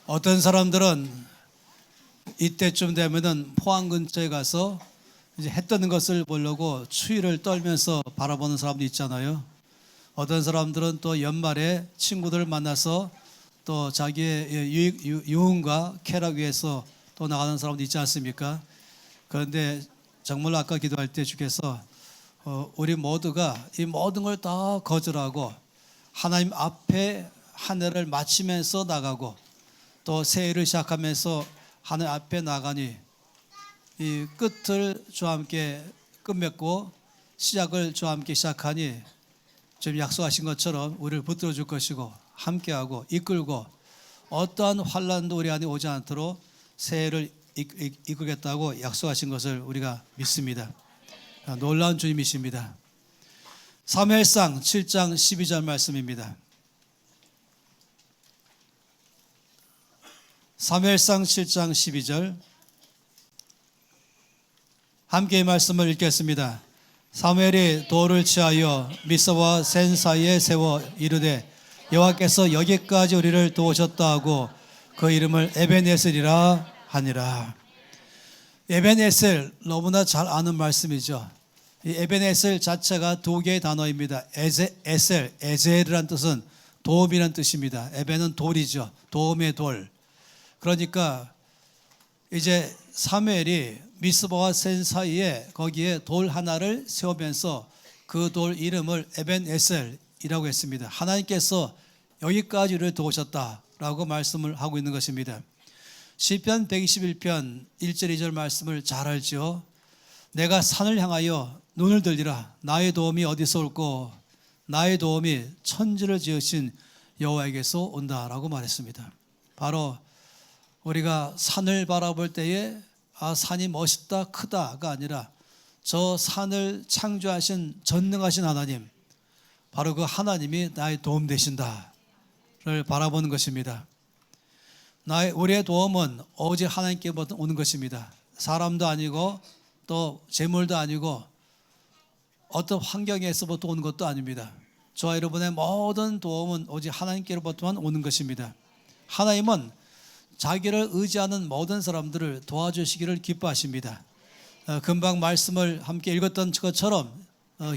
어떤 사람들은 이때쯤 되면은 포항 근처에 가서 이제 해 뜨는 것을 보려고 추위를 떨면서 바라보는 사람도 있잖아요. 어떤 사람들은 또 연말에 친구들을 만나서 또 자기의 유흥과 쾌락 위해서 또 나가는 사람도 있지 않습니까? 그런데 정말 아까 기도할 때 주께서 우리 모두가 이 모든 걸 다 거절하고 하나님 앞에 한 해를 마치면서 나가고 또 새해를 시작하면서 하늘 앞에 나가니 이 끝을 주와 함께 끝맺고 시작을 주와 함께 시작하니 지금 약속하신 것처럼 우리를 붙들어 줄 것이고 함께하고 이끌고 어떠한 환난도 우리 안에 오지 않도록 새해를 이끌겠다고 약속하신 것을 우리가 믿습니다. 놀라운 주님이십니다. 사무엘상 7장 12절 말씀입니다. 사무엘상 7장 12절 함께 이 말씀을 읽겠습니다. 사무엘이 돌을 취하여 미스와 센 사이에 세워 이르되 여호와께서 여기까지 우리를 도우셨다 하고 그 이름을 에벤에셀이라 하니라. 에벤에셀 너무나 잘 아는 말씀이죠. 이 에벤에셀 자체가 두 개의 단어입니다. 에셀이란 뜻은 도움이란 뜻입니다. 에벤은 돌이죠. 도움의 돌. 그러니까 이제 사무엘이 미스바와 센 사이에 거기에 돌 하나를 세우면서 그 돌 이름을 에벤에셀이라고 했습니다. 하나님께서 여기까지 우리를 도우셨다라고 말씀을 하고 있는 것입니다. 시편 121편 1절 2절 말씀을 잘 알죠. 내가 산을 향하여 눈을 들리라. 나의 도움이 어디서 올꼬? 나의 도움이 천지를 지으신 여호와에게서 온다라고 말했습니다. 바로 우리가 산을 바라볼 때에 산이 멋있다 크다가 아니라 저 산을 창조하신 전능하신 하나님, 바로 그 하나님이 나의 도움 되신다를 바라보는 것입니다. 우리의 도움은 오직 하나님께부터 오는 것입니다. 사람도 아니고 또 재물도 아니고 어떤 환경에서부터 오는 것도 아닙니다. 저와 여러분의 모든 도움은 오직 하나님께로부터만 오는 것입니다. 하나님은 자기를 의지하는 모든 사람들을 도와주시기를 기뻐하십니다. 금방 말씀을 함께 읽었던 것처럼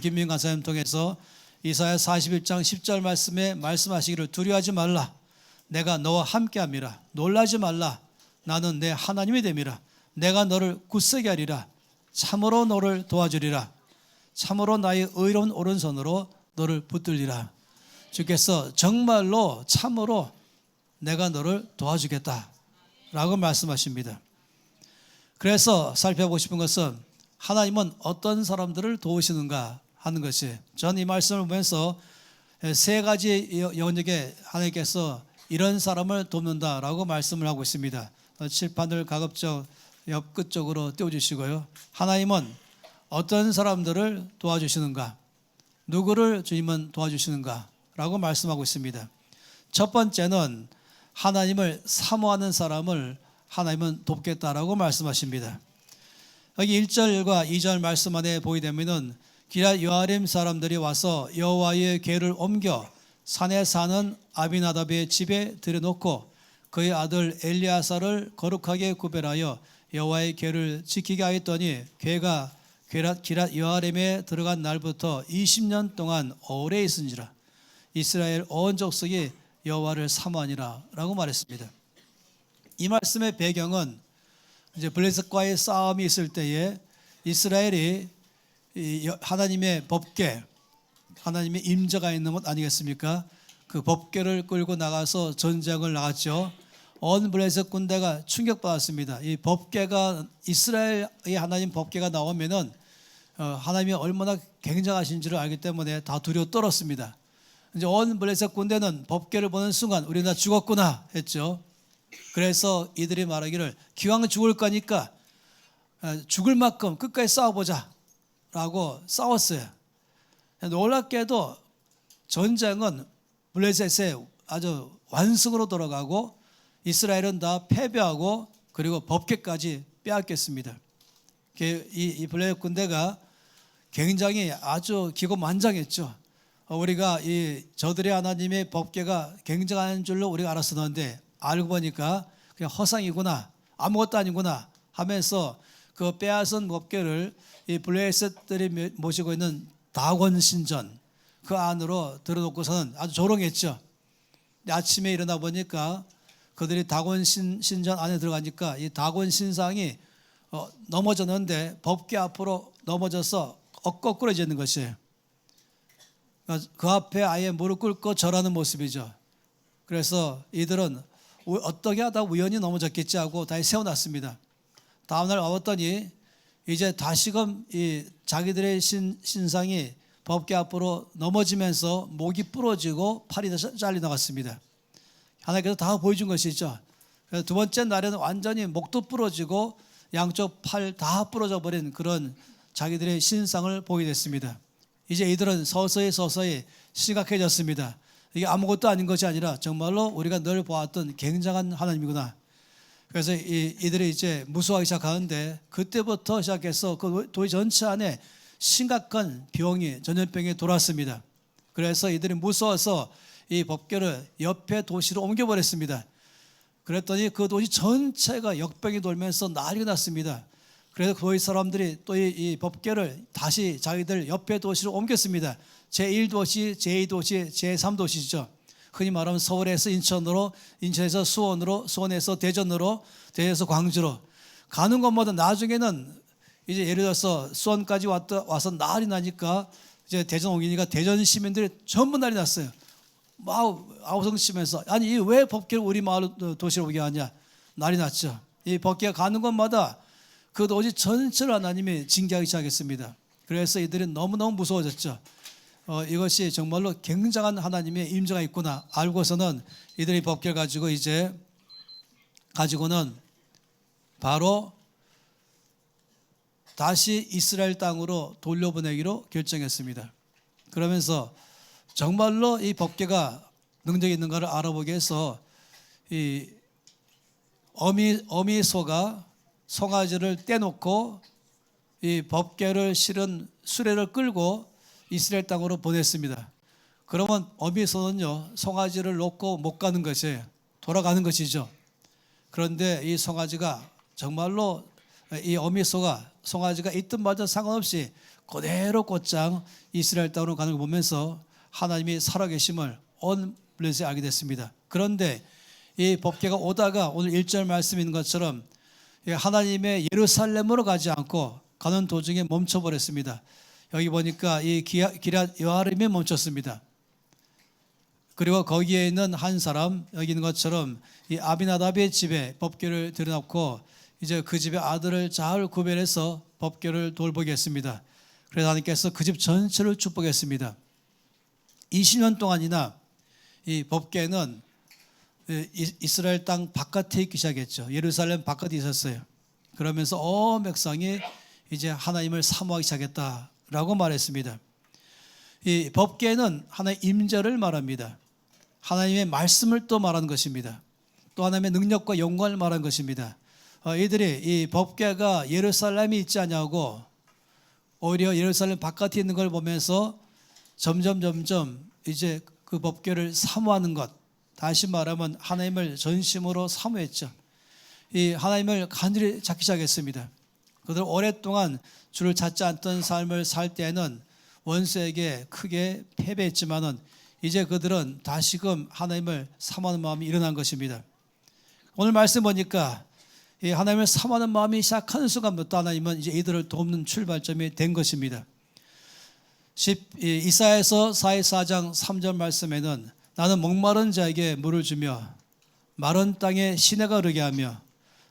김민 간사님 통해서 이사야 41장 10절 말씀에 말씀하시기를 두려워하지 말라. 내가 너와 함께함이라. 놀라지 말라. 나는 내 하나님이 됨이라. 내가 너를 굳세게 하리라. 참으로 너를 도와주리라. 참으로 나의 의로운 오른손으로 너를 붙들리라. 주께서 정말로 참으로 내가 너를 도와주겠다라고 말씀하십니다. 그래서 살펴보고 싶은 것은 하나님은 어떤 사람들을 도우시는가 하는 것이, 저는 이 말씀을 보면서 세 가지 영역에 하나님께서 이런 사람을 돕는다라고 말씀을 하고 있습니다. 칠판을 가급적 옆 끝쪽으로 띄워주시고요. 하나님은 어떤 사람들을 도와주시는가, 누구를 주님은 도와주시는가 라고 말씀하고 있습니다. 첫 번째는 하나님을 사모하는 사람을 하나님은 돕겠다라고 말씀하십니다. 여기 1절과 2절 말씀 안에 보게 되면은 기럇 여아림 사람들이 와서 여호와의 궤를 옮겨 산에 사는 아비나답의 집에 들여놓고 그의 아들 엘리아사를 거룩하게 구별하여 여호와의 궤를 지키게 하였더니 궤가 기럇 여아림에 들어간 날부터 20년 동안 오래 있은지라. 이스라엘 온 족속이 여호와를 사모하니라 라고 말했습니다. 이 말씀의 배경은 이제 블레셋과의 싸움이 있을 때에 이스라엘이 하나님의 법궤, 하나님의 임재가 있는 것 아니겠습니까? 그 법궤를 끌고 나가서 전쟁을 나갔죠. 온 블레셋 군대가 충격받았습니다. 이 법궤가, 이스라엘의 하나님 법궤가 나오면은 하나님이 얼마나 굉장하신지를 알기 때문에 다 두려워 떨었습니다. 이제 온 블레셋 군대는 법궤를 보는 순간 우리 다 죽었구나 했죠. 그래서 이들이 말하기를 기왕 죽을 거니까 죽을 만큼 끝까지 싸워보자 라고 싸웠어요. 놀랍게도 전쟁은 블레셋의 아주 완승으로 돌아가고 이스라엘은 다 패배하고 그리고 법궤까지 빼앗겼습니다. 이 블레셋 군대가 굉장히 아주 기고만장했죠. 우리가 이 저들의 하나님의 법궤가 굉장한 줄로 우리가 알았었는데 알고 보니까 그냥 허상이구나, 아무것도 아니구나 하면서 그 빼앗은 법궤를 이 블레셋들이 모시고 있는 다곤 신전 그 안으로 들어놓고서는 아주 조롱했죠. 아침에 일어나 보니까 그들이 다곤 신전 안에 들어가니까 이 다곤 신상이 넘어졌는데 법궤 앞으로 넘어져서 거꾸로 있는 것이에요. 그 앞에 아예 무릎 꿇고 절하는 모습이죠. 그래서 이들은 어떻게 하다 우연히 넘어졌겠지 하고 다시 세워놨습니다. 다음날 와봤더니 이제 다시금 이 자기들의 신상이 법궤 앞으로 넘어지면서 목이 부러지고 팔이 잘려 나갔습니다. 하나님께서 다 보여준 것이죠. 그래서 두 번째 날에는 완전히 목도 부러지고 양쪽 팔 다 부러져 버린 그런 자기들의 신상을 보게 됐습니다. 이제 이들은 서서히 심각해졌습니다. 이게 아무것도 아닌 것이 아니라 정말로 우리가 늘 보았던 굉장한 하나님이구나. 그래서 이들이 이제 무서워하기 시작하는데 그때부터 시작해서 그 도시 전체 안에 심각한 병이 전염병이 돌았습니다. 그래서 이들이 무서워서 이 법궤를 옆에 도시로 옮겨버렸습니다. 그랬더니 그 도시 전체가 역병이 돌면서 난리가 났습니다. 그래서 그 도시 사람들이 또 이 법궤를 다시 자기들 옆에 도시로 옮겼습니다. 제1도시, 제2도시, 제3도시죠. 흔히 말하면 서울에서 인천으로, 인천에서 수원으로, 수원에서 대전으로, 대전에서 광주로 가는 것마다 나중에는 이제 예를 들어서 수원까지 와서 난리 나니까 이제 대전 옮기니까 대전 시민들이 전부 난리 났어요. 막 아우성치면서 아니 왜 법궤를 우리 마을 도시로 오게 하냐 난리 났죠. 이 법궤가 가는 곳마다 그 도시 전체를 하나님이 징계하기 시작했습니다. 그래서 이들이 너무너무 무서워졌죠. 이것이 정말로 굉장한 하나님의 임재가 있구나 알고서는 이들이 법궤를 가지고는 바로 다시 이스라엘 땅으로 돌려보내기로 결정했습니다. 그러면서 정말로 이 법궤가 능력이 있는가를 알아보기 위해서 이 어미소가 송아지를 떼놓고 이 법궤를 실은 수레를 끌고 이스라엘 땅으로 보냈습니다. 그러면 어미소는요 송아지를 놓고 못 가는 것이에요. 돌아가는 것이죠. 그런데 이 송아지가 정말로 이 어미소가 송아지가 있든 말든 상관없이 그대로 곧장 이스라엘 땅으로 가는 걸 보면서 하나님이 살아계심을 온 블레셋에 알게 됐습니다. 그런데 이 법궤가 오다가 오늘 1절 말씀 있는 것처럼 하나님의 예루살렘으로 가지 않고 가는 도중에 멈춰버렸습니다. 여기 보니까 이 기럇 여아림에 멈췄습니다. 그리고 거기에 있는 한 사람 여기 있는 것처럼 이 아비나답의 집에 법궤를 들여놓고 이제 그 집의 아들을 잘 구별해서 법궤를 돌보게 했습니다. 그래서 하나님께서 그 집 전체를 축복했습니다. 20년 동안이나 이 법궤는 이스라엘 땅 바깥에 있기 시작했죠. 예루살렘 바깥에 있었어요. 그러면서 백성이 이제 하나님을 사모하기 시작했다라고 말했습니다. 이 법궤는 하나님의 임재를 말합니다. 하나님의 말씀을 또 말하는 것입니다. 또 하나님의 능력과 영광을 말하는 것입니다. 이들이 이 법궤가 예루살렘에 있지 않냐고 오히려 예루살렘 바깥에 있는 걸 보면서 점점 이제 그 법궤를 사모하는 것, 다시 말하면 하나님을 전심으로 사모했죠. 이 하나님을 간절히 찾기 시작했습니다. 그들 오랫동안 주를 찾지 않던 삶을 살 때에는 원수에게 크게 패배했지만은 이제 그들은 다시금 하나님을 사모하는 마음이 일어난 것입니다. 오늘 말씀 보니까 이 하나님을 사모하는 마음이 시작하는 순간부터 하나님은 이제 이들을 돕는 출발점이 된 것입니다. 이사야서 44장 3절 말씀에는 나는 목마른 자에게 물을 주며 마른 땅에 시내가 흐르게 하며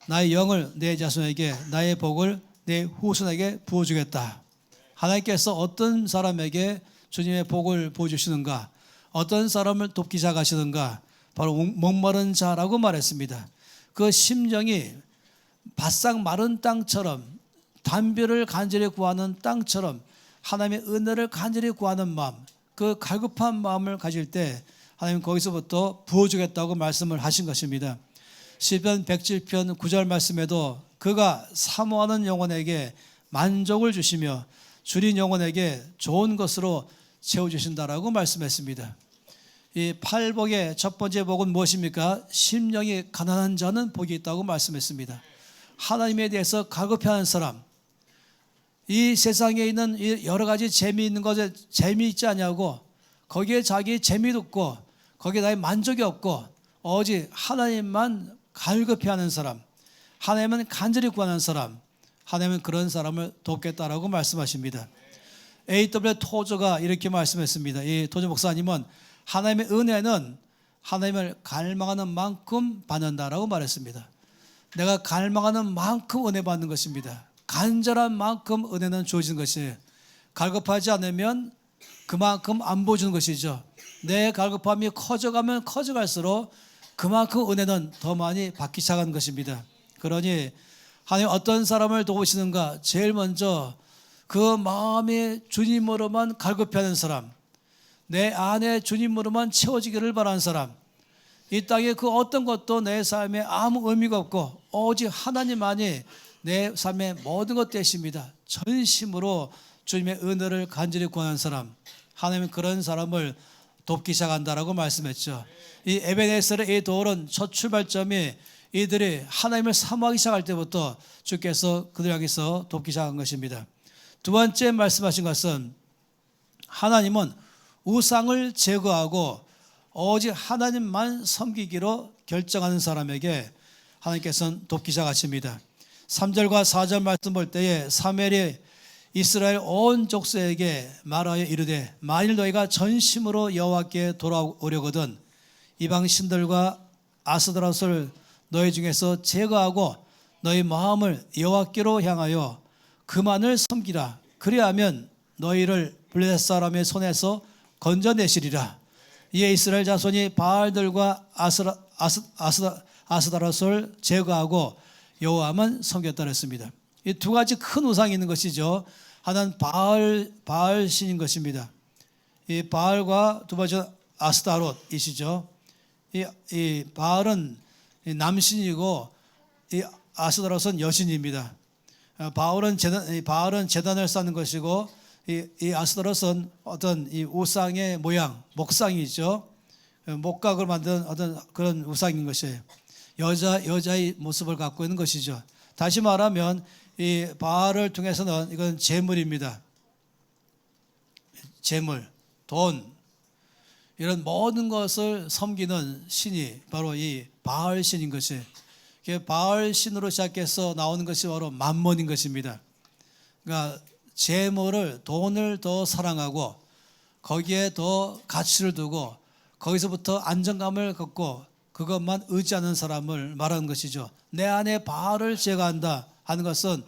나의 영을 내 자손에게 나의 복을 내 후손에게 부어주겠다. 하나님께서 어떤 사람에게 주님의 복을 부어주시는가, 어떤 사람을 돕기 시작하시는가, 바로 목마른 자라고 말했습니다. 그 심정이 바싹 마른 땅처럼 담벼를 간절히 구하는 땅처럼 하나님의 은혜를 간절히 구하는 마음, 그 갈급한 마음을 가질 때 하나님 거기서부터 부어주겠다고 말씀을 하신 것입니다. 시편 107편 9절 말씀에도 그가 사모하는 영혼에게 만족을 주시며 줄인 영혼에게 좋은 것으로 채워주신다라고 말씀했습니다. 이 팔복의 첫 번째 복은 무엇입니까? 심령이 가난한 자는 복이 있다고 말씀했습니다. 하나님에 대해서 갈급해하는 사람, 이 세상에 있는 여러 가지 재미있는 것에 재미있지 않냐고 거기에 자기 재미도 없고 거기에 나의 만족이 없고 오직 하나님만 갈급해하는 사람, 하나님은 간절히 구하는 사람, 하나님은 그런 사람을 돕겠다라고 말씀하십니다. A.W. 토저가 이렇게 말씀했습니다. 이 토저 목사님은 하나님의 은혜는 하나님을 갈망하는 만큼 받는다라고 말했습니다. 내가 갈망하는 만큼 은혜 받는 것입니다. 간절한 만큼 은혜는 주어지는 것이에요. 갈급하지 않으면 그만큼 안 보여주는 것이죠. 내 갈급함이 커져가면 커져갈수록 그만큼 은혜는 더 많이 받기 시작하는 것입니다. 그러니 하나님 어떤 사람을 도우시는가? 제일 먼저 그 마음이 주님으로만 갈급해하는 사람, 내 안에 주님으로만 채워지기를 바라는 사람, 이 땅에 그 어떤 것도 내 삶에 아무 의미가 없고 오직 하나님만이 내 삶의 모든 것 되십니다. 전심으로 주님의 은혜를 간절히 구하는 사람, 하나님은 그런 사람을 돕기 시작한다라고 말씀했죠. 이 에베네셀의 이 돌은 첫 출발점이 이들이 하나님을 사모하기 시작할 때부터 주께서 그들 향해서 돕기 시작한 것입니다. 두 번째 말씀하신 것은 하나님은 우상을 제거하고 오직 하나님만 섬기기로 결정하는 사람에게 하나님께서는 돕기 시작하십니다. 3절과 4절 말씀 볼 때에 사무엘이 이스라엘 온 족속에게 말하여 이르되 만일 너희가 전심으로 여호와께 돌아오려거든 이방 신들과 아스다롯을 너희 중에서 제거하고 너희 마음을 여호와께로 향하여 그만을 섬기라. 그리하면 너희를 블레셋 사람의 손에서 건져내시리라. 이에 이스라엘 자손이 바알들과 아스다롯을 제거하고 여호와만 섬겼다 그랬습니다. 이 두 가지 큰 우상이 있는 것이죠. 하나는 바알 신인 것입니다. 이 바알과 두 번째 아스다롯이시죠. 이 바알은 남신이고 이 아스다롯은 여신입니다. 바알은 제단을 쌓는 것이고 이 아스다롯은 어떤 이 우상의 모양, 목상이죠. 목각을 만든 어떤 그런 우상인 것이에요. 여자의 모습을 갖고 있는 것이죠. 다시 말하면 이 바알을 통해서는 이건 재물입니다. 재물, 돈, 이런 모든 것을 섬기는 신이 바로 이 바알 신인 것이에요. 바알 신으로 시작해서 나오는 것이 바로 만몬인 것입니다. 그러니까 재물을, 돈을 더 사랑하고 거기에 더 가치를 두고 거기서부터 안정감을 갖고 그것만 의지하는 사람을 말하는 것이죠. 내 안에 바알을 제거한다 하는 것은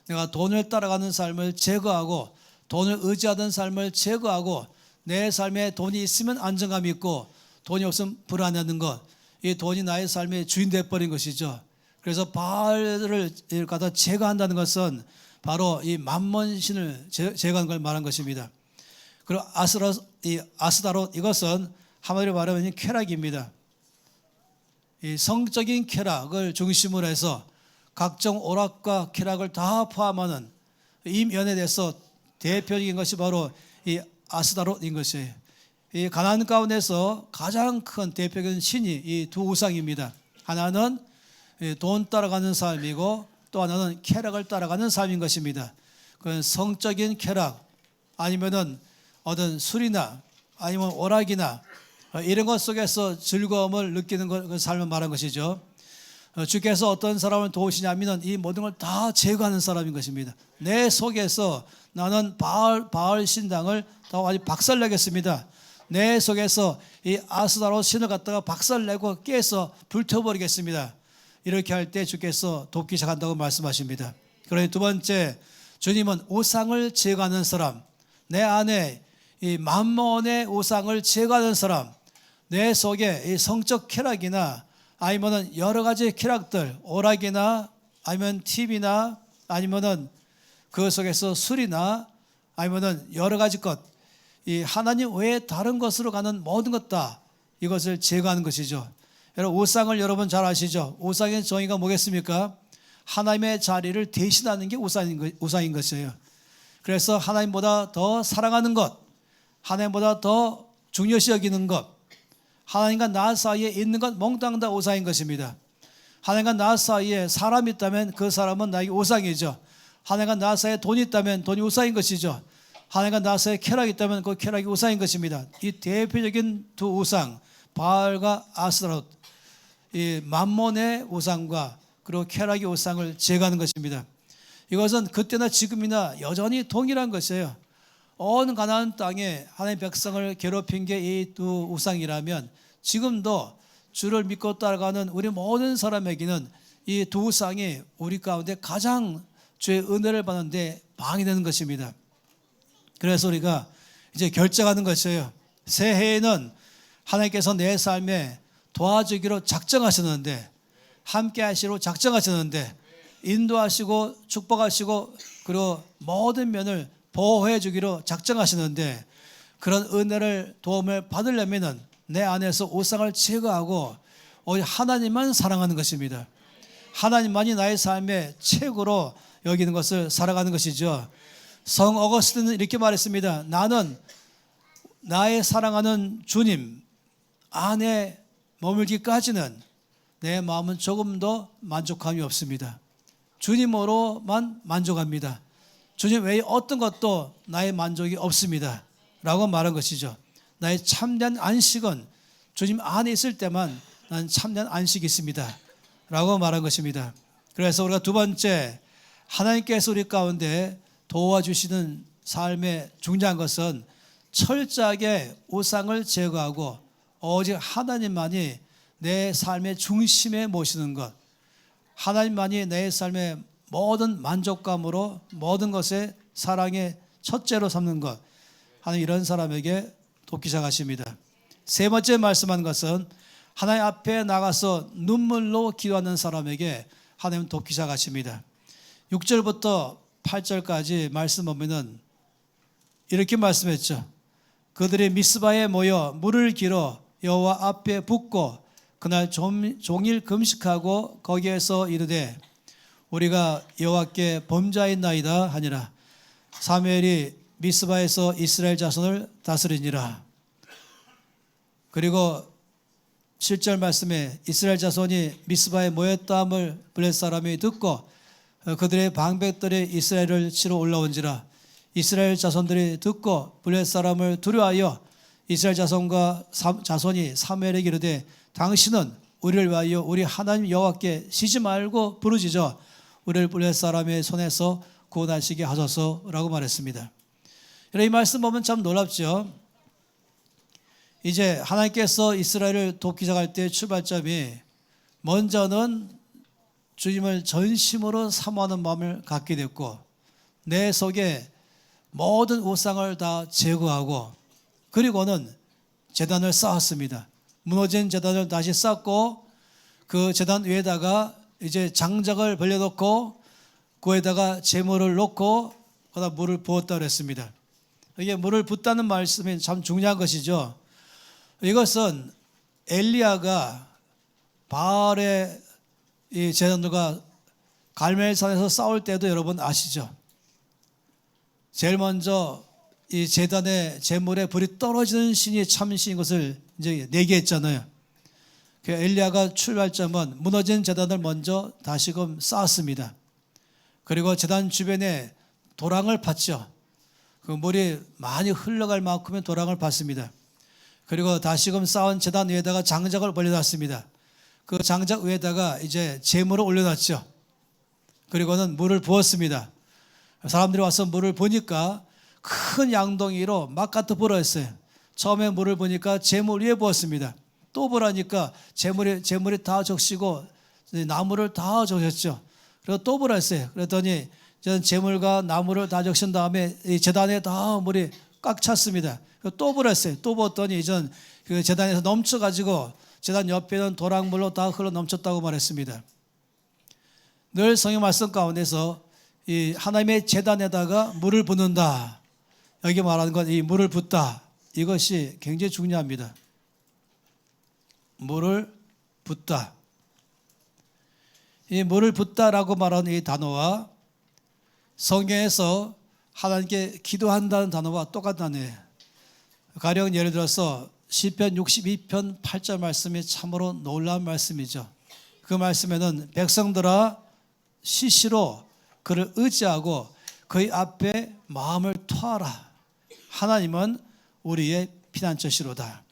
내가 돈을 따라가는 삶을 제거하고 돈을 의지하던 삶을 제거하고 내 삶에 돈이 있으면 안정감이 있고 돈이 없으면 불안해하는 것, 이 돈이 나의 삶의 주인 되어버린 것이죠. 그래서 바알을 갖다 제거한다는 것은 바로 이 만몬신을 제거하는 걸 말한 것입니다. 그리고 아스다롯 이것은 한마디로 말하면 쾌락입니다. 이 성적인 쾌락을 중심으로 해서 각종 오락과 쾌락을 다 포함하는 이 면에 대해서 대표적인 것이 바로 이 아스다롯인 것이에요. 이 가나안 가운데서 가장 큰 대표적인 신이 이 두 우상입니다. 하나는 돈 따라가는 삶이고 또 하나는 쾌락을 따라가는 삶인 것입니다. 그건 성적인 쾌락 아니면은 어떤 술이나 아니면 오락이나 이런 것 속에서 즐거움을 느끼는 그 삶을 말한 것이죠. 주께서 어떤 사람을 도우시냐면 이 모든 걸 다 제거하는 사람인 것입니다. 내 속에서 나는 바알 신당을 다 완전히 박살내겠습니다. 내 속에서 이 아스다롯 신을 갖다가 박살내고 깨서 불태워버리겠습니다. 이렇게 할 때 주께서 돕기 시작한다고 말씀하십니다. 그러니 두 번째, 주님은 우상을 제거하는 사람, 내 안에 이 만몬의 우상을 제거하는 사람, 내 속에 이 성적 쾌락이나 아니면은 여러 가지 쾌락들, 오락이나 아니면 TV나 아니면은 그 속에서 술이나 아니면은 여러 가지 것, 이 하나님 외에 다른 것으로 가는 모든 것 다 이것을 제거하는 것이죠. 여러분 우상을 여러분 잘 아시죠? 우상의 정의가 뭐겠습니까? 하나님의 자리를 대신하는 게 우상인 것이에요. 그래서 하나님보다 더 사랑하는 것, 하나님보다 더 중요시 여기는 것, 하나님과 나 사이에 있는 것 몽땅 다 우상인 것입니다. 하나님과 나 사이에 사람이 있다면 그 사람은 나에게 우상이죠. 하나님과 나 사이에 돈이 있다면 돈이 우상인 것이죠. 하나님과 나 사이에 쾌락이 있다면 그 쾌락이 우상인 것입니다. 이 대표적인 두 우상, 바알과 아스타롯, 이 만몬의 우상과 그리고 쾌락의 우상을 제거하는 것입니다. 이것은 그때나 지금이나 여전히 동일한 것이에요. 온 가나안 땅에 하나님의 백성을 괴롭힌 게 이 두 우상이라면 지금도 주를 믿고 따라가는 우리 모든 사람에게는 이 두 우상이 우리 가운데 가장 주의 은혜를 받는데 방해되는 것입니다. 그래서 우리가 이제 결정하는 것이에요. 새해에는 하나님께서 내 삶에 도와주기로 작정하셨는데, 함께 하시기로 작정하셨는데, 인도하시고 축복하시고 그리고 모든 면을 보호해 주기로 작정하시는데, 그런 은혜를 도움을 받으려면 내 안에서 우상을 제거하고 오직 하나님만 사랑하는 것입니다. 하나님만이 나의 삶의 최고로 여기는 것을 살아가는 것이죠. 성 어거스틴은 이렇게 말했습니다. 나는 나의 사랑하는 주님 안에 머물기까지는 내 마음은 조금 더 만족함이 없습니다. 주님으로만 만족합니다. 주님 외에 어떤 것도 나의 만족이 없습니다 라고 말한 것이죠. 나의 참된 안식은 주님 안에 있을 때만 난 참된 안식이 있습니다 라고 말한 것입니다. 그래서 우리가 두 번째, 하나님께서 우리 가운데 도와주시는 삶의 중요한 것은 철저하게 우상을 제거하고 오직 하나님만이 내 삶의 중심에 모시는 것, 하나님만이 내 삶의 모든 만족감으로 모든 것에 사랑의 첫째로 삼는 것, 하는 이런 사람에게 돕기 시작하십니다. 세 번째 말씀한 것은 하나님 앞에 나가서 눈물로 기도하는 사람에게 하나님 돕기 시작하십니다. 6절부터 8절까지 말씀 보면은 이렇게 말씀했죠. 그들이 미스바에 모여 물을 길어 여호와 앞에 붓고 그날 종일 금식하고 거기에서 이르되 우리가 여호와께 범죄하였나이다 하니라. 사무엘이 미스바에서 이스라엘 자손을 다스리니라. 그리고 7절 말씀에 이스라엘 자손이 미스바에 모였다함을 블레셋 사람이 듣고 그들의 방백들이 이스라엘을 치러 올라온지라. 이스라엘 자손들이 듣고 블레셋 사람을 두려워하여 이스라엘 자손이 사무엘에게 이르되 당신은 우리를 위하여 우리 하나님 여호와께 쉬지 말고 부르짖어 우리를 블레셋 사람의 손에서 구원하시게 하소서라고 말했습니다. 이 말씀 보면 참 놀랍죠. 이제 하나님께서 이스라엘을 돕기 시작할 때 출발점이 먼저는 주님을 전심으로 사모하는 마음을 갖게 됐고 내 속에 모든 우상을 다 제거하고 그리고는 제단을 쌓았습니다. 무너진 제단을 다시 쌓고 그 제단 위에다가 이제 장작을 벌려놓고 그에다가 제물을 놓고 거기다 물을 부었다 그랬습니다. 이게 물을 붓다는 말씀이 참 중요한 것이죠. 이것은 엘리야가 바알의 이 제단들과 갈멜산에서 싸울 때도 여러분 아시죠? 제일 먼저 이 제단의 제물에 불이 떨어지는 신이 참신인 것을 이제 내기했잖아요. 그 엘리야가 출발점은 무너진 제단을 먼저 다시금 쌓았습니다. 그리고 제단 주변에 도랑을 팠죠. 그 물이 많이 흘러갈 만큼의 도랑을 팠습니다. 그리고 다시금 쌓은 제단 위에다가 장작을 벌려놨습니다. 그 장작 위에다가 이제 제물을 올려놨죠. 그리고는 물을 부었습니다. 사람들이 와서 물을 보니까 큰 양동이로 막 갖다 불어했어요. 처음에 물을 보니까 제물 위에 부었습니다. 또 부으니까 제물이 다 적시고 나무를 다 적셨죠. 그리고 또 부었어요. 그랬더니 제물과 나무를 다 적신 다음에 이 제단에 다 물이 꽉 찼습니다. 또 부었어요. 또 부었더니 이전 그 제단에서 넘쳐가지고 제단 옆에는 도랑물로 다 흘러 넘쳤다고 말했습니다. 늘 성경 말씀 가운데서 이 하나님의 제단에다가 물을 붓는다. 여기 말하는 건 이 물을 붓다. 이것이 굉장히 중요합니다. 물을 붓다. 이 물을 붓다라고 말하는 이 단어와 성경에서 하나님께 기도한다는 단어와 똑같은 단어예요. 가령 예를 들어서 시편 62편 8절 말씀이 참으로 놀라운 말씀이죠. 그 말씀에는 백성들아 시시로 그를 의지하고 그의 앞에 마음을 토하라. 하나님은 우리의 피난처시로다.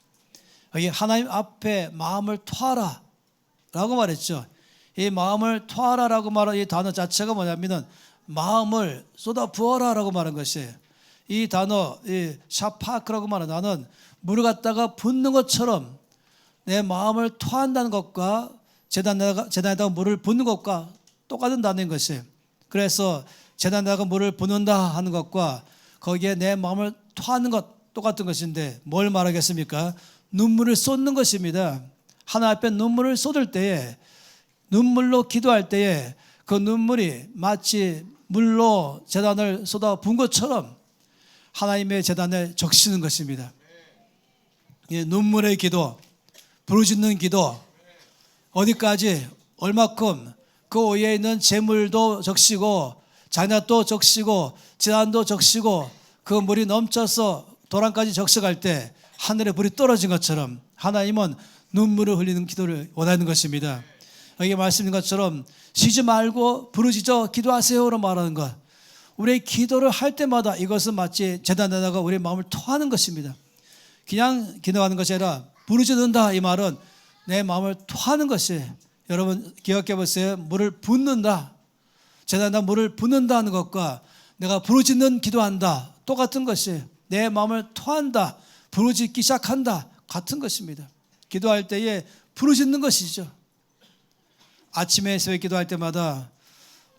여기 하나님 앞에 마음을 토하라 라고 말했죠. 이 마음을 토하라 라고 말한 이 단어 자체가 뭐냐면 마음을 쏟아 부어라 라고 말한 것이에요. 이 단어 이 샤파크라고 말하는 단어는 물을 갖다가 붓는 것처럼 내 마음을 토한다는 것과 제단에다가 물을 붓는 것과 똑같은 단어인 것이에요. 그래서 제단에다가 물을 붓는다 하는 것과 거기에 내 마음을 토하는 것 똑같은 것인데 뭘 말하겠습니까? 눈물을 쏟는 것입니다. 하나님 앞에 눈물을 쏟을 때에 눈물로 기도할 때에 그 눈물이 마치 물로 제단을 쏟아 부은 것처럼 하나님의 제단에 적시는 것입니다. 눈물의 기도, 부르짖는 기도, 어디까지 얼마큼 그 위에 있는 재물도 적시고 잔약도 적시고 제단도 적시고 그 물이 넘쳐서 도랑까지 적셔갈 때 하늘에 불이 떨어진 것처럼 하나님은 눈물을 흘리는 기도를 원하는 것입니다. 여기 말씀인 것처럼 쉬지 말고 부르짖어 기도하세요로 말하는 것. 우리의 기도를 할 때마다 이것은 마치 제단에다가 우리의 마음을 토하는 것입니다. 그냥 기도하는 것이 아니라 부르짖는다 이 말은 내 마음을 토하는 것이 여러분 기억해 보세요. 물을 붓는다. 제단에다 물을 붓는다 하는 것과 내가 부르짖는 기도한다 똑같은 것이 내 마음을 토한다. 부르짖기 시작한다. 같은 것입니다. 기도할 때에 부르짖는 것이죠. 아침에 새벽 기도할 때마다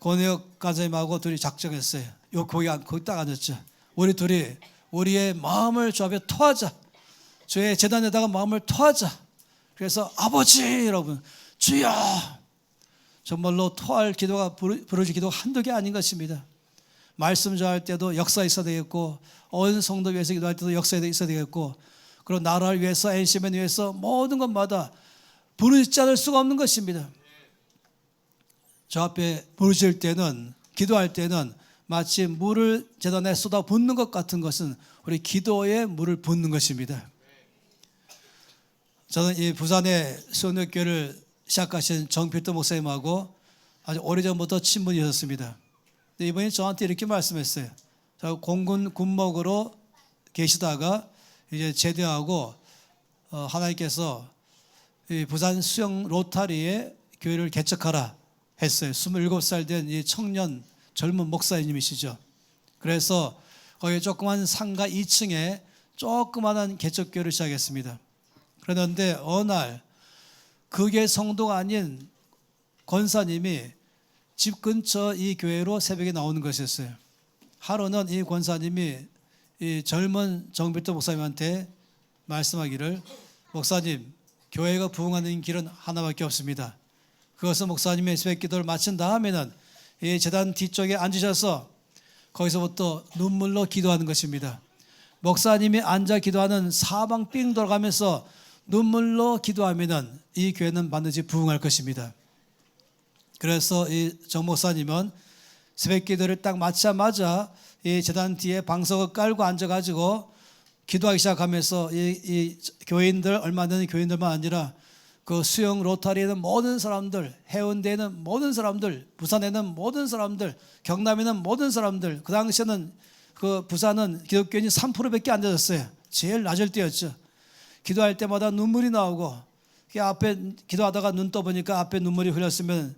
권혜혁 간사님하고 둘이 작정했어요. 거기 딱 앉았죠. 우리 둘이 우리의 마음을 주 앞에 토하자. 주의 제단에다가 마음을 토하자. 그래서 아버지 여러분 주여 정말로 토할 기도가 부르짖 기도가 한두 개 아닌 것입니다. 말씀 전할 때도 역사 있어야 되겠고 온 성도 위해서 기도할 때도 역사 있어야 되겠고 그리고 나라를 위해서 NCM을 위해서 모든 것마다 부르짖지 않을 수가 없는 것입니다. 저 앞에 부르짖을 때는 기도할 때는 마치 물을 제단에 쏟아 붓는 것 같은 것은 우리 기도에 물을 붓는 것입니다. 저는 이 부산의 수원역교회를 시작하신 정필도 목사님하고 아주 오래전부터 친분이었습니다. 이번에 저한테 이렇게 말씀했어요. 공군 군목으로 계시다가 이제 제대하고 하나님께서 이 부산 수영 로타리에 교회를 개척하라 했어요. 27살 된 이 청년 젊은 목사님이시죠. 그래서 거기 조그만 상가 2층에 조그만한 개척교회를 시작했습니다. 그런데 어느 날 그게 성도가 아닌 권사님이 집 근처 이 교회로 새벽에 나오는 것이었어요. 하루는 이 권사님이 이 젊은 정필도 목사님한테 말씀하기를 목사님 교회가 부흥하는 길은 하나밖에 없습니다. 그것은 목사님의 새벽 기도를 마친 다음에는 이 제단 뒤쪽에 앉으셔서 거기서부터 눈물로 기도하는 것입니다. 목사님이 앉아 기도하는 사방 삥 돌아가면서 눈물로 기도하면은 이 교회는 반드시 부흥할 것입니다. 그래서 이 정 목사님은 새벽 기도를 딱 마치자마자 이 제단 뒤에 방석을 깔고 앉아가지고 기도하기 시작하면서 이 교인들 얼마 되는 교인들만 아니라 그 수영 로타리에는 모든 사람들, 해운대에는 모든 사람들, 부산에는 모든 사람들, 경남에는 모든 사람들. 그 당시에는 그 부산은 기독교인이 3%밖에 안 되었어요. 제일 낮을 때였죠. 기도할 때마다 눈물이 나오고 앞에 기도하다가 눈 떠보니까 앞에 눈물이 흘렸으면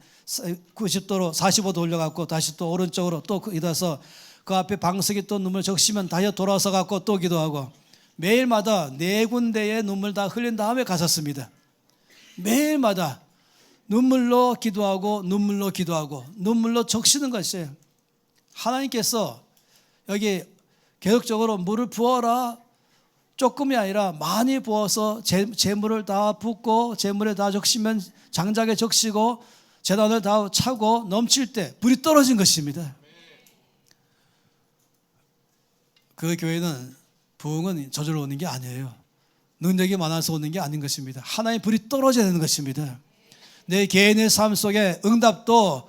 90도로 45도 올려갖고 다시 또 오른쪽으로 또 기도해서 그 앞에 방석이 또 눈물 적시면 다시 돌아서 갖고 또 기도하고 매일마다 4군데의 눈물 다 흘린 다음에 가셨습니다. 매일마다 눈물로 기도하고 눈물로 기도하고 눈물로 적시는 것이에요. 하나님께서 여기 계속적으로 물을 부어라 조금이 아니라 많이 부어서 재물을 다 붓고 재물에 다 적시면 장작에 적시고 제단을 다 차고 넘칠 때 불이 떨어진 것입니다. 그 교회는 부흥은 저절로 오는 게 아니에요. 능력이 많아서 오는 게 아닌 것입니다. 하나의 불이 떨어져야 되는 것입니다. 내 개인의 삶 속에 응답도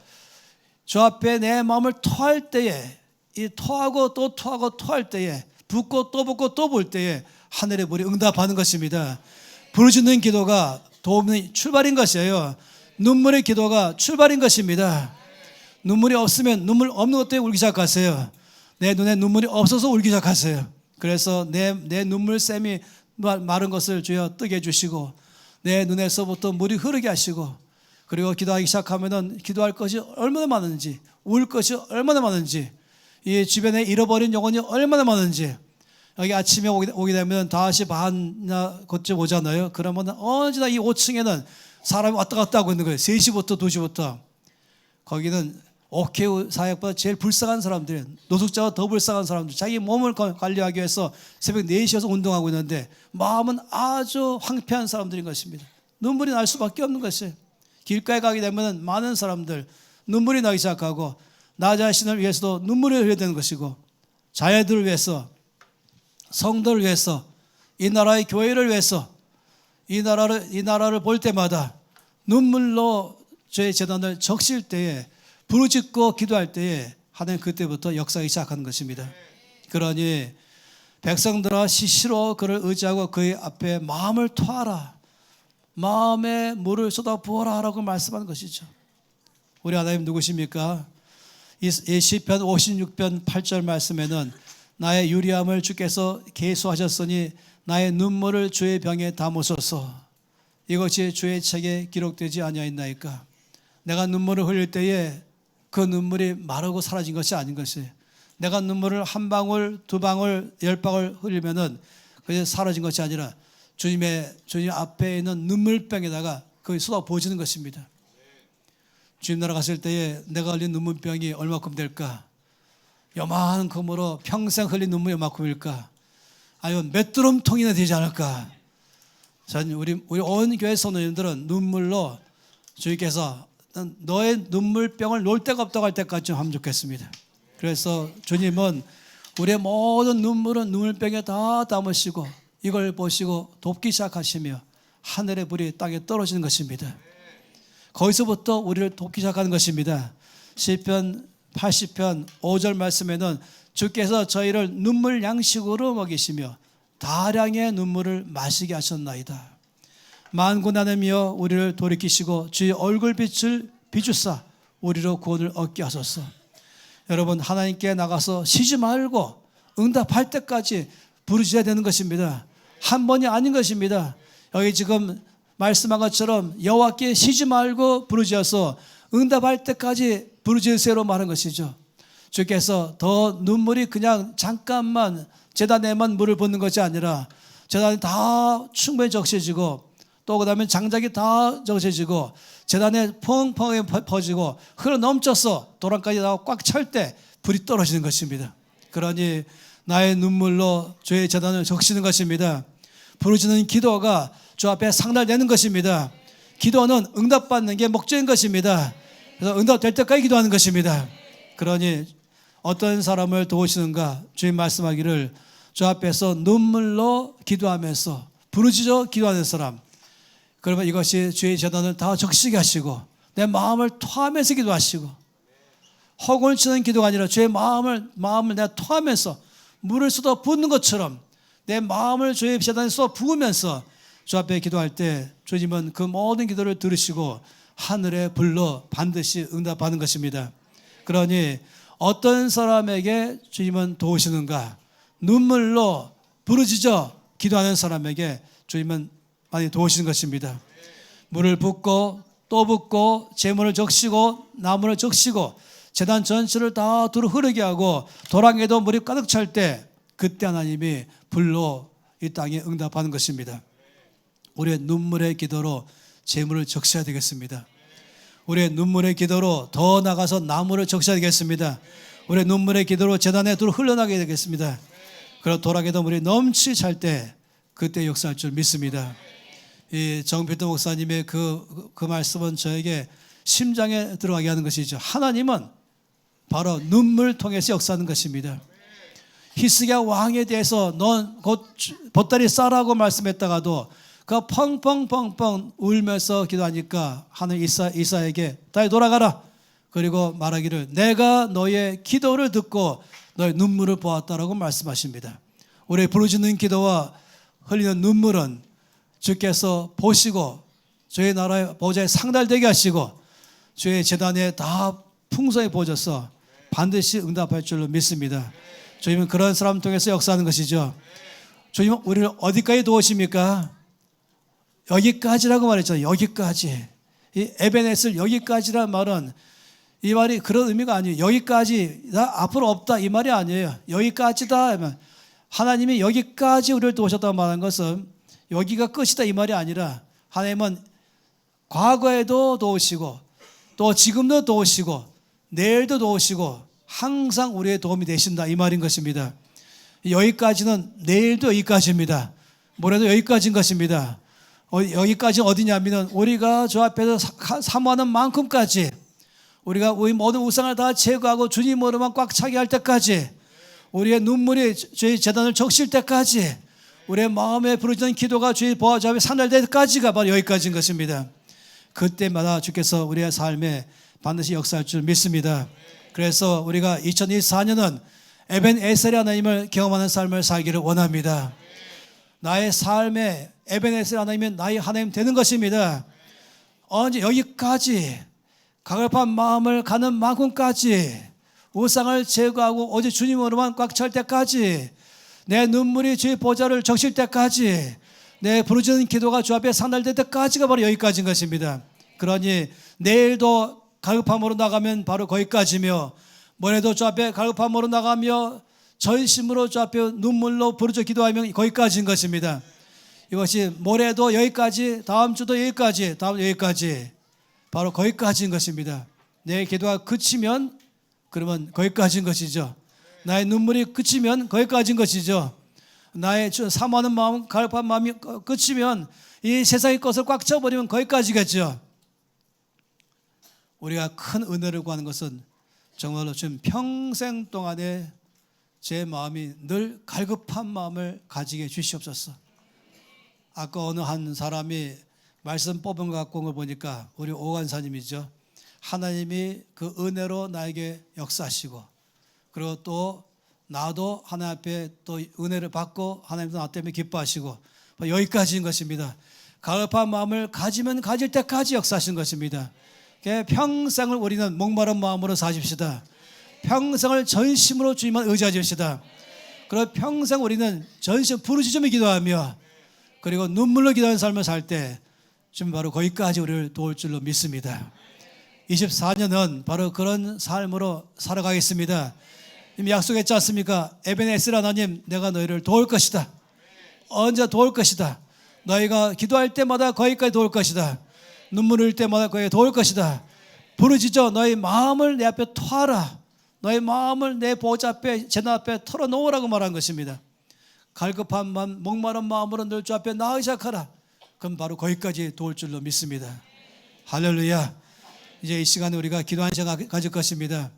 저 앞에 내 마음을 토할 때에 이 토하고 또 토하고 토할 때에 붓고 또 붓고 또 볼 때에 하늘의 불이 응답하는 것입니다. 부르짖는 기도가 도움의 출발인 것이에요. 눈물의 기도가 출발인 것입니다. 눈물이 없으면 눈물 없는 것 때문에 울기 시작하세요. 내 눈에 눈물이 없어서 울기 시작하세요. 그래서 내 눈물샘이 마른 것을 주여 뜨게 해주시고 내 눈에서부터 물이 흐르게 하시고 그리고 기도하기 시작하면은 기도할 것이 얼마나 많은지 울 것이 얼마나 많은지 이 주변에 잃어버린 영혼이 얼마나 많은지 여기 아침에 오게 되면 다시 반나 그쯤 오잖아요. 그러면 언제나 이 5층에는 사람이 왔다 갔다 하고 있는 거예요. 3시부터 2시부터. 거기는 오케이 사역보다 제일 불쌍한 사람들, 노숙자가 더 불쌍한 사람들, 자기 몸을 관리하기 위해서 새벽 4시에서 운동하고 있는데 마음은 아주 황폐한 사람들인 것입니다. 눈물이 날 수밖에 없는 것이에요. 길가에 가게 되면 많은 사람들 눈물이 나기 시작하고 나 자신을 위해서도 눈물을 흘려야 되는 것이고 자녀들을 위해서 성도를 위해서 이 나라의 교회를 위해서 이 나라를 볼 때마다 눈물로 저의 재단을 적실 때에 부르짖고 기도할 때에 하나님 그때부터 역사하기 시작하는 것입니다. 그러니 백성들아 시시로 그를 의지하고 그의 앞에 마음을 토하라. 마음에 물을 쏟아부어라 라고 말씀하는 것이죠. 우리 하나님 누구십니까? 이 시편 56편 8절 말씀에는 나의 유리함을 주께서 계수하셨으니 나의 눈물을 주의 병에 담으소서. 이것이 주의 책에 기록되지 아니하였나이까. 내가 눈물을 흘릴 때에 그 눈물이 마르고 사라진 것이 아닌 것이에요. 내가 눈물을 한 방울, 두 방울, 10방울 흘리면은 그게 사라진 것이 아니라 주님 앞에 있는 눈물병에다가 그게 쏟아부어지는 것입니다. 주님 나라 갔을 때에 내가 흘린 눈물병이 얼마큼 될까? 요만큼으로 평생 흘린 눈물이 얼마큼일까? 아니면 몇 드럼통이나 되지 않을까? 전 우리 온 교회 성도님들은 눈물로 주님께서 너의 눈물병을 놓을 데가 없다고 할 때까지 좀 하면 좋겠습니다. 그래서 주님은 우리의 모든 눈물은 눈물병에 다 담으시고 이걸 보시고 돕기 시작하시며 하늘의 불이 땅에 떨어지는 것입니다. 거기서부터 우리를 돕기 시작하는 것입니다. 시편 80편 5절 말씀에는 주께서 저희를 눈물 양식으로 먹이시며 다량의 눈물을 마시게 하셨나이다. 만군하나님이여 우리를 돌이키시고 주의 얼굴빛을 비추사 우리로 구원을 얻게 하소서. 여러분 하나님께 나가서 쉬지 말고 응답할 때까지 부르짖어야 되는 것입니다. 한 번이 아닌 것입니다. 여기 지금 말씀한 것처럼 여호와께 쉬지 말고 부르짖어서 응답할 때까지 부르짖으세요로 말한 것이죠. 주께서 더 눈물이 그냥 잠깐만 제단에만 물을 붓는 것이 아니라 제단이 다 충분히 적셔지고 또 그 다음에 장작이 다 적셔지고 제단에 펑펑하게 퍼지고 흘러넘쳐서 도랑까지 나와 꽉 찰 때 불이 떨어지는 것입니다. 그러니 나의 눈물로 주의 제단을 적시는 것입니다. 부르짖는 기도가 주 앞에 상달되는 것입니다. 기도는 응답받는 게 목적인 것입니다. 그래서 응답될 때까지 기도하는 것입니다. 그러니 어떤 사람을 도우시는가? 주님 말씀하기를 주 앞에서 눈물로 기도하면서 부르짖어 기도하는 사람, 그러면 이것이 주의 제단을 다 적시게 하시고 내 마음을 토하면서 기도하시고 허공을 치는 기도가 아니라 주의 마음을 내가 토하면서 물을 쏟아 붓는 것처럼 내 마음을 주의 제단에 쏟아 부으면서 주 앞에 기도할 때 주님은 그 모든 기도를 들으시고 하늘에 불러 반드시 응답하는 것입니다. 그러니 어떤 사람에게 주님은 도우시는가? 눈물로 부르짖어 기도하는 사람에게 주님은 많이 도우시는 것입니다. 물을 붓고 또 붓고 재물을 적시고 나무를 적시고 제단 전체를 다 두루 흐르게 하고 도랑에도 물이 가득 찰 때 그때 하나님이 불로 이 땅에 응답하는 것입니다. 우리의 눈물의 기도로 재물을 적셔야 되겠습니다. 우리의 눈물의 기도로 더 나가서 나무를 적셔야 되겠습니다. 우리의 눈물의 기도로 제단에 두루 흘러나게 되겠습니다. 그리고 도랑에도 물이 넘치 찰 때 그때 역사할 줄 믿습니다. 이 정필도 목사님의 그 말씀은 저에게 심장에 들어가게 하는 것이죠. 하나님은 바로 눈물 통해서 역사하는 것입니다. 히스기야 왕에 대해서 넌 곧 보따리 싸라고 말씀했다가도 그 펑펑펑펑 울면서 기도하니까 하늘 이사에게 다시 돌아가라. 그리고 말하기를 내가 너의 기도를 듣고 너의 눈물을 보았다라고 말씀하십니다. 우리의 부르짖는 기도와 흘리는 눈물은 주께서 보시고 주의 나라의 보좌에 상달되게 하시고 주의 제단에 다 풍성히 보여져서 반드시 응답할 줄로 믿습니다. 주님은 그런 사람 통해서 역사하는 것이죠. 주님은 우리를 어디까지 도우십니까? 여기까지라고 말했잖아요. 여기까지. 이 에베네셀 여기까지란 말은 이 말이 그런 의미가 아니에요. 여기까지, 나 앞으로 없다 이 말이 아니에요. 여기까지다 하면 하나님이 여기까지 우리를 도우셨다고 말하는 것은 여기가 끝이다 이 말이 아니라 하나님은 과거에도 도우시고 또 지금도 도우시고 내일도 도우시고 항상 우리의 도움이 되신다 이 말인 것입니다. 여기까지는 내일도 여기까지입니다. 모레도 여기까지인 것입니다. 여기까지 어디냐면 우리가 주 앞에서 사모하는 만큼까지 우리가 우리 모든 우상을 다 제거하고 주님으로만 꽉 차게 할 때까지 우리의 눈물이 주의 제단을 적실 때까지 우리의 마음에 부르짖는 기도가 주의 보좌 앞에 산달될 때까지가 바로 여기까지인 것입니다. 그때마다 주께서 우리의 삶에 반드시 역사할 줄 믿습니다. 그래서 우리가 2024년은 에벤에셀의 하나님을 경험하는 삶을 살기를 원합니다. 나의 삶에 에벤에셀 하나님이 나의 하나님 되는 것입니다. 언제 여기까지 가급한 마음을 가는 만큼까지 우상을 제거하고 오직 주님으로만 꽉 찰 때까지 내 눈물이 주의 보좌를 적실 때까지 내 부르짖는 기도가 주 앞에 상달될 때까지가 바로 여기까지인 것입니다. 그러니 내일도 갈급함으로 나가면 바로 거기까지며 모레도 주 앞에 갈급함으로 나가며 전심으로 주 앞에 눈물로 부르짖어 기도하면 거기까지인 것입니다. 이것이 모레도 여기까지, 다음 주도 여기까지, 다음 여기까지 바로 거기까지인 것입니다. 내 기도가 그치면 그러면 거기까지인 것이죠. 나의 눈물이 그치면 거기까지인 것이죠. 나의 사모하는 마음, 갈급한 마음이 그치면 이 세상의 것을 꽉 채워버리면 거기까지겠죠. 우리가 큰 은혜를 구하는 것은 정말로 지금 평생 동안에 제 마음이 늘 갈급한 마음을 가지게 해주시옵소서. 아까 어느 한 사람이 말씀 뽑은 거 갖고 온 걸 보니까 우리 오간사님이죠. 하나님이 그 은혜로 나에게 역사하시고 그리고 또 나도 하나님 앞에 또 은혜를 받고 하나님도 나 때문에 기뻐하시고 여기까지인 것입니다. 갈급한 마음을 가지면 가질 때까지 역사하신 것입니다. 평생을 우리는 목마른 마음으로 사십시다. 평생을 전심으로 주님만 의지하십시다. 그리고 평생 우리는 전심 부르짖으며 기도하며 그리고 눈물로 기도하는 삶을 살 때 주님 바로 거기까지 우리를 도울 줄로 믿습니다. 24년은 바로 그런 삶으로 살아가겠습니다. 이미 약속했지 않습니까? 에벤에셀 하나님, 내가 너희를 도울 것이다. 언제 도울 것이다. 너희가 기도할 때마다 거기까지 도울 것이다. 눈물 흘릴 때마다 거기에 도울 것이다. 부르짖어 너희 마음을 내 앞에 토하라. 너희 마음을 내 보좌 앞에 제단 앞에 털어놓으라고 말한 것입니다. 갈급한 마음, 목마른 마음으로 늘 주 앞에 나아가기 시작하라. 그럼 바로 거기까지 도울 줄로 믿습니다. 할렐루야. 이제 이 시간에 우리가 기도하는 시간 가질 것입니다.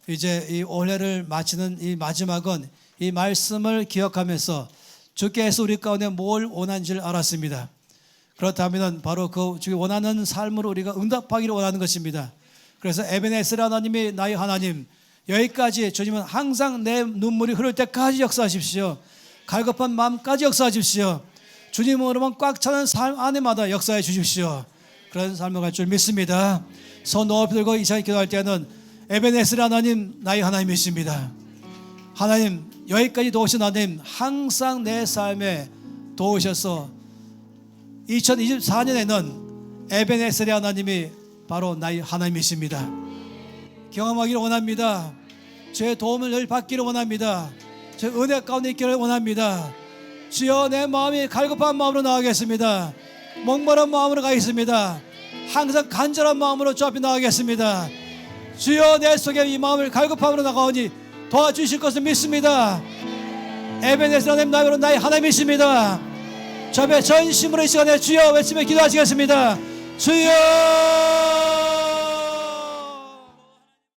이제 이 올해를 마치는 이 마지막은 이 말씀을 기억하면서 주께서 우리 가운데 뭘 원하는지를 알았습니다. 그렇다면 바로 그 주께 원하는 삶으로 우리가 응답하기를 원하는 것입니다. 그래서 에벤에셀 하나님이 나의 하나님, 여기까지 주님은 항상 내 눈물이 흐를 때까지 역사하십시오. 갈급한 마음까지 역사하십시오. 주님으로만 꽉 차는 삶 안에마다 역사해 주십시오. 그런 삶을 갈 줄 믿습니다. 손 높이 들고 이 시간에 기도할 때는 에벤에셀 하나님, 나의 하나님이십니다. 하나님, 여기까지 도우신 하나님, 항상 내 삶에 도우셔서 2024년에는 에벤에셀의 하나님이 바로 나의 하나님이십니다. 경험하기를 원합니다. 주의 도움을 늘 받기를 원합니다. 주의 은혜 가운데 있기를 원합니다. 주여, 내 마음이 갈급한 마음으로 나가겠습니다. 목마른 마음으로 가겠습니다. 항상 간절한 마음으로 주 앞에 나가겠습니다. 주여, 내 속에 이 마음을 갈급함으로 나가오니 도와주실 것을 믿습니다. 에벤에셀 하나님, 나의 하나님이십니다. 주 앞에 전심으로 이 시간에 주여 외치며 기도하시겠습니다. 주여.